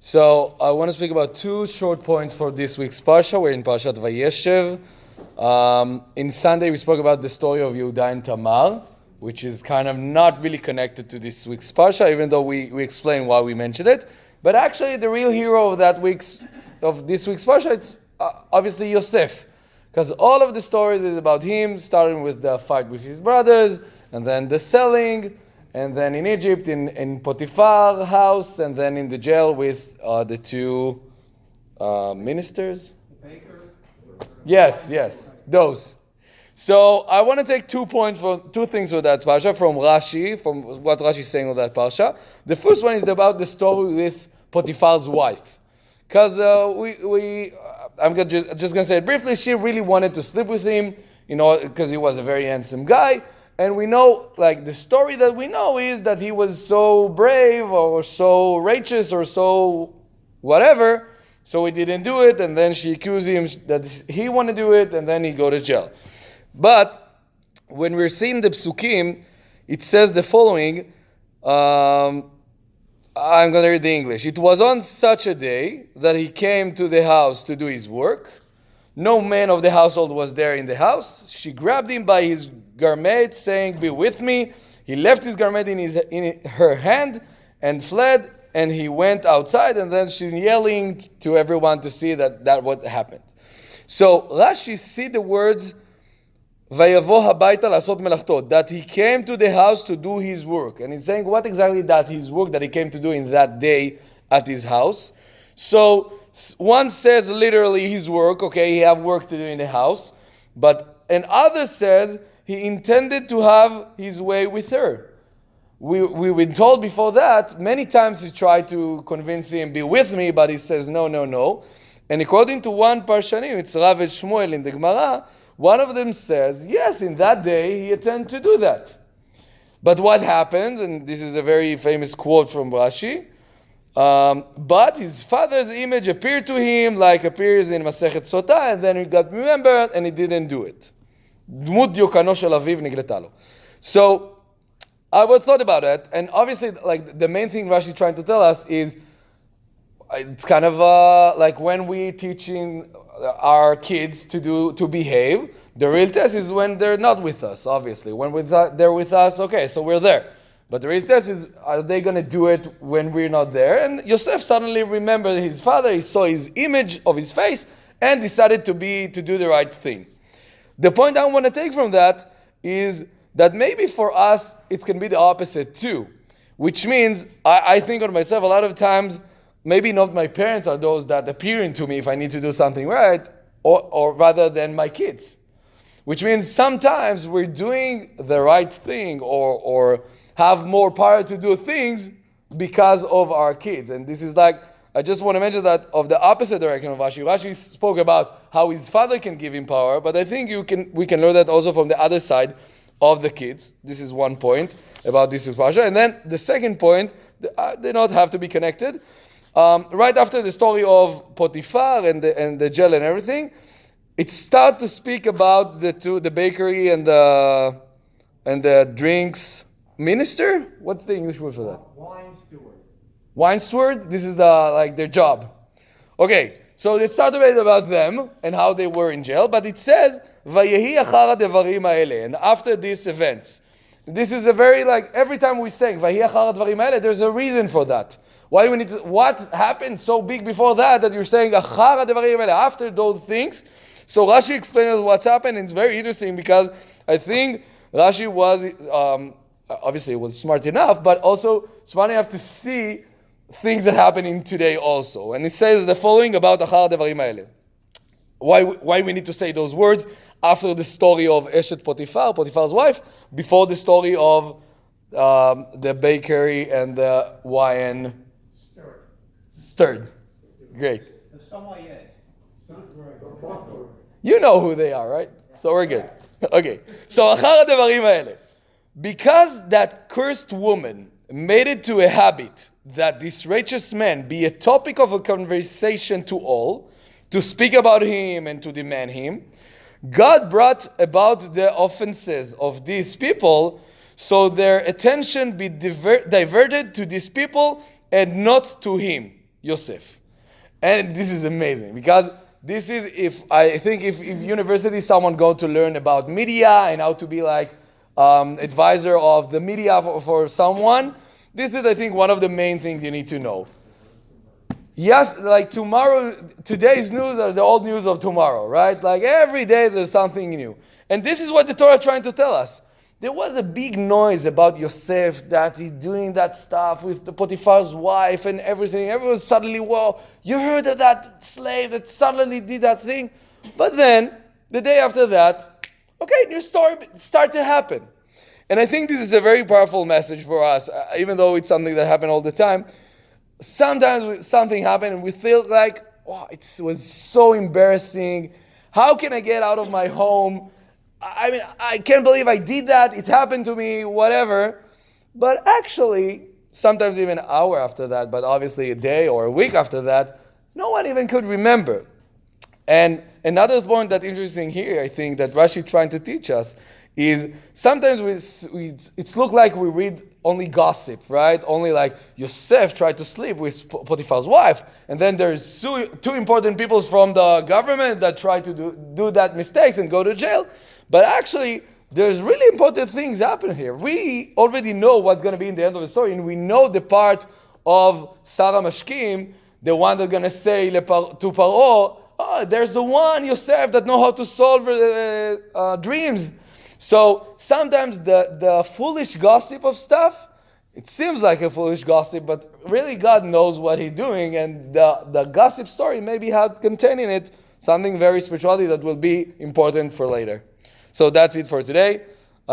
So I want to speak about two short points for this week's Parsha. We're in Parshat Vayeshev. In Sunday we spoke about the story of Yehuda and Tamar, which is kind of not really connected to this week's Parsha, even though we explained why we mentioned it. But actually the real hero of this week's Parsha, it's obviously Yosef. Because all of the stories is about him, starting with the fight with his brothers, and then the selling, and then in Egypt, in Potiphar's house, and then in the jail with the two ministers. The baker? Yes, those. So I want to take 2 points from two things with that Parsha, from Rashi, from what Rashi is saying on that Parsha. The first one is about the story with Potiphar's wife. Because I'm just going to say it briefly, she really wanted to sleep with him, because he was a very handsome guy. And we know, the story that we know is that he was so brave or so righteous or so whatever, so he didn't do it, and then she accused him that he wanted to do it, and then he go to jail. But when we're seeing the psukim, it says the following, I'm going to read the English. It was on such a day that he came to the house to do his work. No man of the household was there in the house. She grabbed him by his garment, saying, "Be with me." He left his garment in her hand and fled, and he went outside, and then she's yelling to everyone to see that what happened. So Rashi see the words, "Vayavo habayta lasot melachto," that he came to the house to do his work. And he's saying what exactly that his work that he came to do in that day at his house. So one says literally his work, okay, he have work to do in the house. But another says he intended to have his way with her. We've been told before that, many times he tried to convince him, be with me, but he says no. And according to one Parshanim, it's Rav and Shmuel in the Gemara, one of them says, yes, in that day he intended to do that. But what happens, and this is a very famous quote from Rashi, but his father's image appeared to him like appears in Masechet Sotah, and then he got remembered and he didn't do it. דמות דיוקנו של אביו נגלתה לו. So I would thought about it, and obviously the main thing Rashi is trying to tell us is it's kind of like when we teaching our kids to behave. The real test is when they're not with us, obviously. When they're with us, okay, so we're there. But the real test is, are they going to do it when we're not there? And Yosef suddenly remembered his father, he saw his image of his face, and decided to do the right thing. The point I want to take from that is that maybe for us, it can be the opposite too. Which means, I think of myself a lot of times, maybe not my parents are those that appearing to me if I need to do something right, or rather than my kids. Which means sometimes we're doing the right thing or have more power to do things because of our kids. And this is I just want to mention that of the opposite direction of Rashi. Rashi spoke about how his father can give him power, but I think we can learn that also from the other side of the kids. This is one point about this Parsha. And then the second point, they don't have to be connected. Right after the story of Potiphar and the jail and everything, it starts to speak about the bakery and the drinks minister. What's the English word for that? Wine steward. This is their job. Okay, so it started about them and how they were in jail, but it says Vayehi achar devarim haele, and after these events. This is a very every time we sing Vayehi achar devarim haele, there's a reason for that. Why we need to, what happened so big before that you're saying achar devarim haele, after those things? So Rashi explains what's happened, and it's very interesting because I think Rashi was obviously was smart enough, but also smart enough to see things that happen in today also. And it says the following about achar devarim haele. Why we need to say those words after the story of Eshet Potiphar's wife, before the story of the bakery and the wine stirred. Great. You know who they are, right? So we're good. Okay. So achar devarim haele. Because that cursed woman made it to a habit that this righteous man be a topic of a conversation to all, to speak about him and to demand him, God brought about the offenses of these people, so their attention be diverted to these people and not to him. Yosef. And this is amazing because this is, if university someone go to learn about media and how to be like advisor of the media for someone, this is, I think, one of the main things you need to know. Yes, like today's news are the old news of tomorrow, right? Like every day there's something new. And this is what the Torah is trying to tell us. There was a big noise about Yosef, that he's doing that stuff with the Potiphar's wife and everything. Everyone suddenly, whoa, you heard of that slave that suddenly did that thing? But then, the day after that, okay, new story start to happen. And I think this is a very powerful message for us, even though it's something that happened all the time. Sometimes something happened and we feel like, oh, it was so embarrassing. How can I get out of my home? I mean, I can't believe I did that. It happened to me, whatever. But actually, sometimes even an hour after that, but obviously a day or a week after that, no one even could remember. And another point that's interesting here, I think, that Rashi is trying to teach us is sometimes it looks like we read only gossip, right? Only like Yosef tried to sleep with Potiphar's wife, and then there's two important people from the government that try to do that mistakes and go to jail. But actually, there's really important things happen here. We already know what's going to be in the end of the story, and we know the part of Sarah Mashkim, the one that's going to say to Paro, oh, there's the one, Yosef, that know how to solve dreams. So sometimes the foolish gossip of stuff, it seems like a foolish gossip, but really God knows what He's doing, and the gossip story maybe had containing it something very spirituality that will be important for later. So that's it for today.